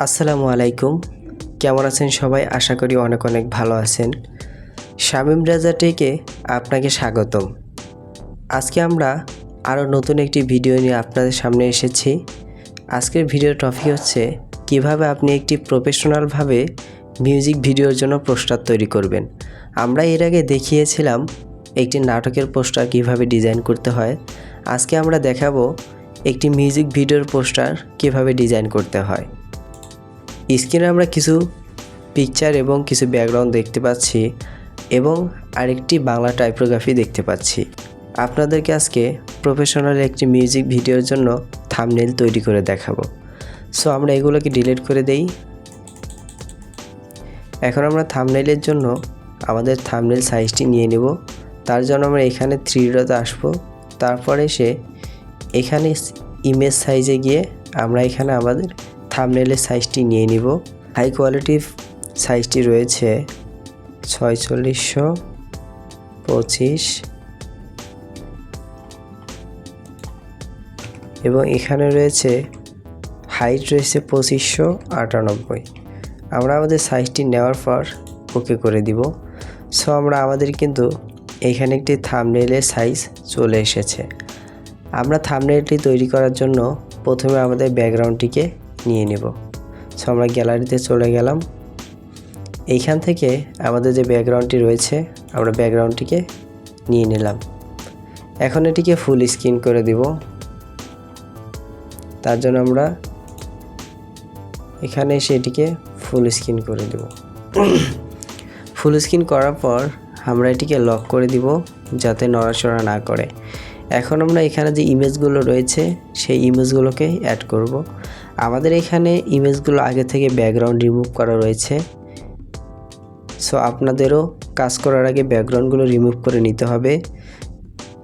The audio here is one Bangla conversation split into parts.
আসসালামু আলাইকুম। কেমন আছেন সবাই? আশা করি অনেক অনেক ভালো আছেন। শামীম রেজা টেকে আপনাকে স্বাগতম। আজকে আমরা আরও নতুন একটি ভিডিও নিয়ে আপনাদের সামনে এসেছি। আজকের ভিডিওর টপিক হচ্ছে কিভাবে আপনি একটি প্রফেশনালভাবে মিউজিক ভিডিওর জন্য পোস্টার তৈরি করবেন। আমরা এর আগে দেখিয়েছিলাম একটি নাটকের পোস্টার কিভাবে ডিজাইন করতে হয়। আজকে আমরা দেখাবো একটি মিউজিক ভিডিওর পোস্টার কিভাবে ডিজাইন করতে হয়। স্ক্রিনে আমরা কিছু পিকচার এবং কিছু ব্যাকগ্রাউন্ড দেখতে পাচ্ছি এবং আরেকটি বাংলা টাইপোগ্রাফি দেখতে পাচ্ছি। আপনাদেরকে আজকে প্রফেশনাল একটি মিউজিক ভিডিওর জন্য থাম্বনেইল তৈরি করে দেখাবো। সো আমরা এগুলোকে ডিলিট করে দেই। এখন আমরা থাম্বনেইলের জন্য আমাদের থাম্বনেইল সাইজটি নিয়ে নেব। তার জন্য আমরা এখানে 3 ডটে আসবো, তারপরে এসে এখানে ইমেজ সাইজে গিয়ে আমরা এখানে আমাদের থাম্বনেইলের সাইজটি নিয়ে নিব। হাই কোয়ালিটির সাইজটি রয়েছে 4625 এবং এখানে রয়েছে হাইট রয়েছে 2598। আমরা আমাদের সাইজটি নেওয়ার পর ওকে করে দিব। সো আমাদের কিন্তু এখানে একটি থাম্বনেইলের সাইজ চলে এসেছে। আমরা থাম্বনেইলটি তৈরি করার জন্য প্রথমে আমাদের ব্যাকগ্রাউন্ডটিকে নিয়ে নেব। সো আমরা গ্যালারিতে চলে গেলাম। এইখান থেকে আমাদের যে ব্যাকগ্রাউন্ডটি রয়েছে আমরা ব্যাকগ্রাউন্ডটিকে নিয়ে নিলাম। এখন এটিকে ফুল স্ক্রিন করে দিব। তার জন্য আমরা এখানে এসে এটিকে ফুল স্ক্রিন করে দেব। ফুল স্ক্রিন করার পর আমরা এটিকে লক করে দিব যাতে নড়াচড়া না করে। এখন আমরা এখানে যে ইমেজগুলো রয়েছে সেই ইমেজগুলোকে অ্যাড করব। আমাদের এখানে ইমেজগুলো আগে থেকে ব্যাকগ্রাউন্ড রিমুভ করা রয়েছে। সো আপনাদেরও কাজ করার আগে ব্যাকগ্রাউন্ডগুলো রিমুভ করে নিতে হবে।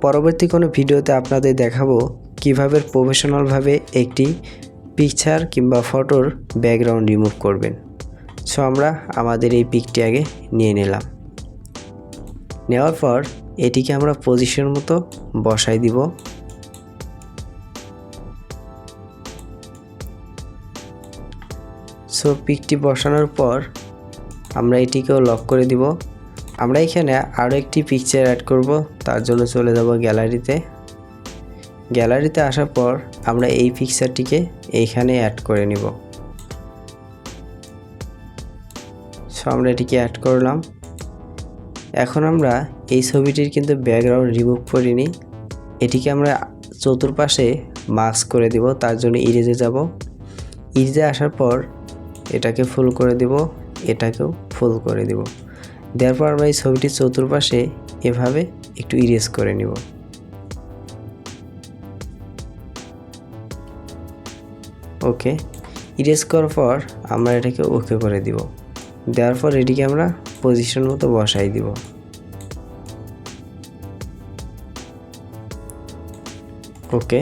পরবর্তী কোনো ভিডিওতে আপনাদের দেখাবো কিভাবে প্রফেশনালভাবে একটি পিকচার কিংবা ফটোর ব্যাকগ্রাউন্ড রিমুভ করবেন। সো আমরা আমাদের এই পিকটি আগে নিয়ে নিলাম। নেওয়ার পর এটিকে আমরা পজিশন মতো বসাই দিব। সো পিকটি বসানোর পর আমরা এটিকেও লক করে দিব। আমরা এখানে আরও একটি পিকচার অ্যাড করব। তার জন্য চলে যাব গ্যালারিতে। গ্যালারিতে আসার পর আমরা এই পিকচারটিকে এইখানে অ্যাড করে নিব। সো আমরা এটিকে অ্যাড করলাম। এখন আমরা এই ছবিটির কিন্তু ব্যাকগ্রাউন্ড রিমুভ করিনি। এটিকে আমরা চতুর্পাশে মাস্ক করে দিব। তার জন্য ইরেজে যাব। ইরেজে আসার পর এটাকে ফুল করে দিব, এটাকেও ফুল করে দিব। দেওয়ার পর আমরা এই ছবিটির চতুর্পাশে এভাবে একটু ইরেজ করে নিব। ওকে, ইরেজ করার পর আমরা এটাকে ওকে করে দিব। দেওয়ার পর এটিকে আমরা পজিশন মতো বসাই দিব। ওকে,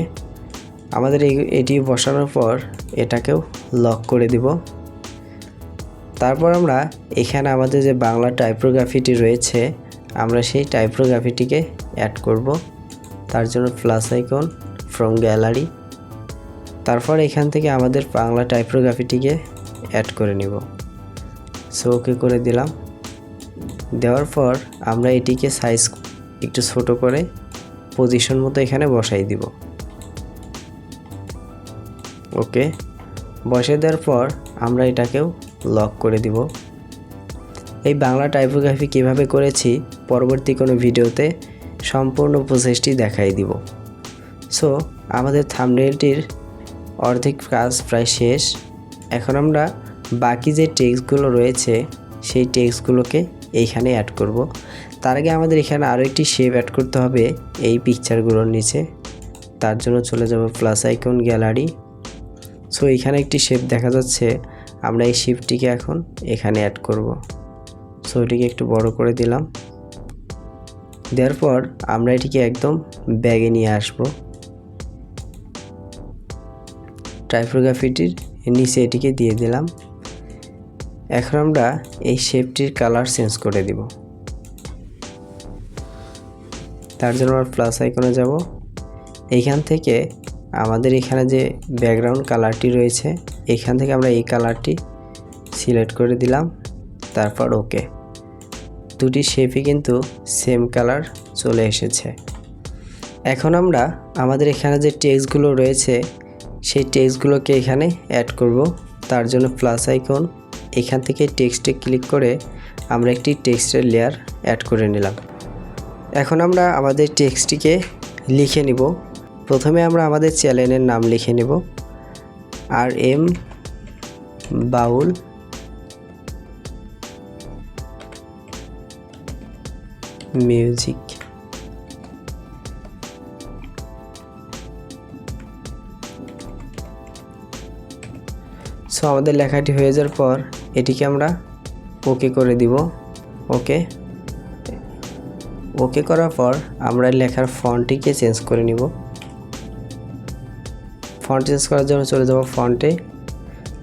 আমাদের এটি বসানোর পর এটাকেও লক করে দিব। তারপর আমরা এখানে আমাদের যে বাংলা টাইপোগ্রাফিটি রয়েছে আমরা সেই টাইপোগ্রাফিটিকে অ্যাড করব। তার জন্য প্লাস আইকন ফ্রম গ্যালারি। তারপর এখান থেকে আমাদের বাংলা টাইপোগ্রাফিটিকে অ্যাড করে নিব। সো ওকে করে দিলাম। দেওয়ার পর আমরা এটিকে সাইজ একটু ছোট করে পজিশন মতো এখানে বসাই দিব। ওকে, বসে দেওয়ার পর আমরা এটাকেও লক করে দিব। এই বাংলা টাইপোগ্রাফি কিভাবে করেছি পরবর্তী কোনো ভিডিওতে সম্পূর্ণ প্রসেসটি দেখাই দিব। সো আমাদের থাম্বনেইলটির অর্ধেক কাজ প্রায় শেষ। এখন আমরা বাকি যে টেক্সটগুলো রয়েছে সেই টেক্সটগুলোকে এইখানে অ্যাড করব। তার আগে আমাদের এখানে আরও একটি শেপ অ্যাড করতে হবে এই পিকচারগুলোর নিচে। তার জন্য চলে যাব প্লাস আইকন গ্যালারি। সো এখানে একটি শেপ দেখা যাচ্ছে। আমরা এই শেপটিকে এখন এখানে অ্যাড করব। সো এটিকে একটু বড় করে দিলাম। দেওয়ার পর আমরা এটিকে একদম ব্যাগে নিয়ে আসব। টাইপোগ্রাফিটির নিচে এটিকে দিয়ে দিলাম। এখন আমরা এই শেপটির কালার চেঞ্জ করে দিব। তার জন্য আমরা প্লাস আইকনে যাব। এইখান থেকে আমাদের এখানে যে ব্যাকগ্রাউন্ড কালারটি রয়েছে এখান থেকে আমরা এই কালারটি সিলেক্ট করে দিলাম, তারপর ওকে। দুটি শেপই কিন্তু সেম কালার চলে এসেছে। এখন আমরা আমাদের এখানে যে টেক্সটগুলো রয়েছে সেই টেক্সটগুলোকে এখানে অ্যাড করব। তার জন্য প্লাস আইকন, এখান থেকে টেক্সটে ক্লিক করে আমরা একটি টেক্সটের লেয়ার অ্যাড করে নিলাম। এখন আমরা আমাদের টেক্সটটিকে লিখে নিব। প্রথমে আমরা আমাদের চ্যানেলের নাম লিখে নেব, RM বাউল মিউজিক। সো আমাদের লেখাটি হয়ে যাওয়ার পর এটিকে আমরা ওকে করে দিব। ওকে ওকে করার পর আমরা লেখার ফন্টটিকে চেঞ্জ করে নিব। ফন্ট চেঞ্জ করার জন্য চলে যাব ফন্টে।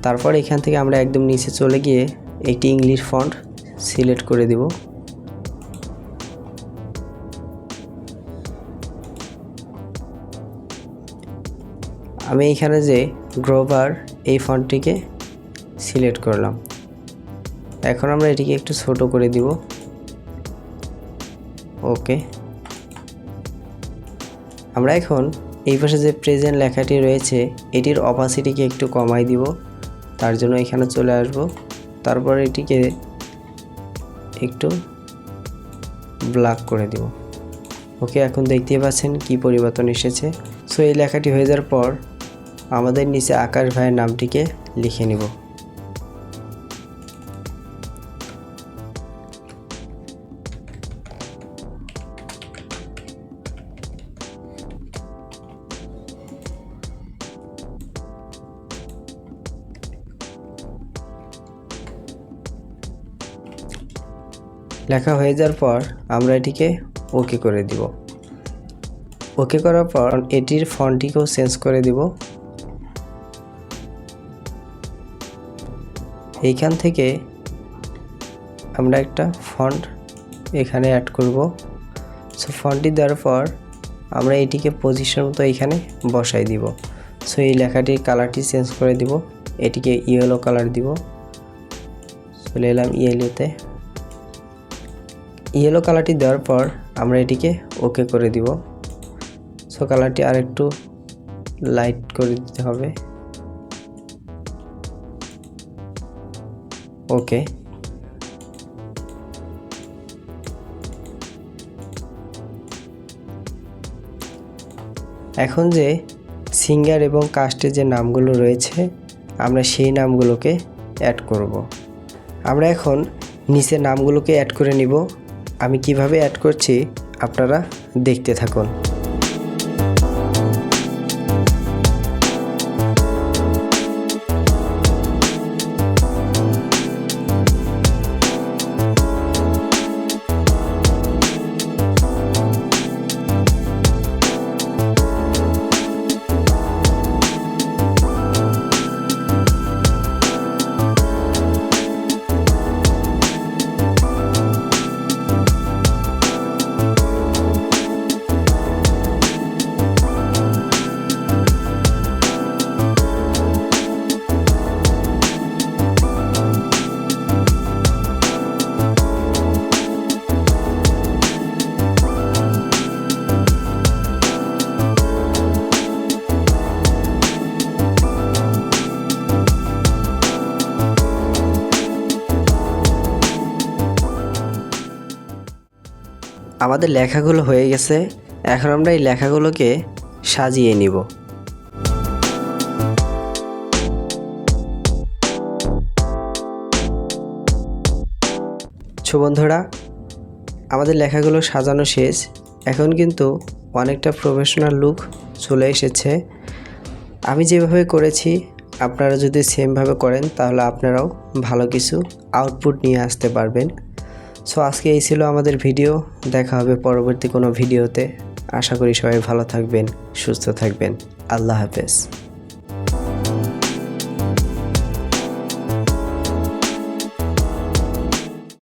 তারপর এখান থেকে আমরা একদম নিচে চলে গিয়ে একটি ইংলিশ ফন্ট সিলেক্ট করে দিব। আমি এখানে যে গ্রোভার এই ফন্টটিকে সিলেক্ট করলাম। এখন আমরা এটিকে একটু ছোট করে দিব। ওকে। আমরা এখন এই পাশে যে প্রেজেন্ট লেখাটি রয়েছে এটির অপাসিটিকে একটু কমাই দিব। তার জন্য এখানে চলে আসব, তারপর এটিকে একটু ব্ল্যাক করে দিব। ওকে, এখন দেখতেই পাচ্ছেন কি পরিবর্তন এসেছে। সো এই লেখাটি হয়ে যাওয়ার পর আমাদের নিচে আকাশ ভাইয়ের নামটিকে লিখে নিব। লেখা হয়ে যাওয়ার পর আমরা এটিকে ওকে করে দিব। ওকে করার পর এটির ফন্টটিকেও চেঞ্জ করে দিব। এইখান থেকে আমরা একটা ফন্ট এখানে অ্যাড করব। সো ফন্টটি দেওয়ার পর আমরা এটিকে পজিশন মতো এখানে বসাই দিব। সো এই লেখাটির কালারটি চেঞ্জ করে দিব, এটিকে ইয়েলো কালার দিব। চলে এলাম ইয়েলোতে। ইয়েলো কালারটি দেওয়ার পর আমরা এটিকে ওকে করে দিব। সো কালারটি আরেকটু লাইট করে দিতে হবে। ওকে। এখন যে সিঙ্গার এবং কাস্টের যে নামগুলো রয়েছে আমরা সেই নামগুলোকে অ্যাড করব। আমরা এখন নিচে নামগুলোকে অ্যাড করে নিব। আমি কিভাবে অ্যাড করছি আপনারা দেখতে থাকুন। আমাদের লেখাগুলো হয়ে গেছে। এখন আমরা এই লেখাগুলোকে সাজিয়ে নিব। বন্ধুরা, আমাদের লেখাগুলো সাজানো শেষ। এখন কিন্তু অনেকটা প্রফেশনাল লুক চলে এসেছে। আমি যেভাবে করেছি আপনারা যদি সেমভাবে করেন তাহলে আপনারাও ভালো কিছু আউটপুট নিয়ে আসতে পারবেন। সো আজকে এই ছিল আমাদের ভিডিও। দেখা হবে পরবর্তী কোনো ভিডিওতে। আশা করি সবাই ভালো থাকবেন, সুস্থ থাকবেন। আল্লাহ হাফেজ।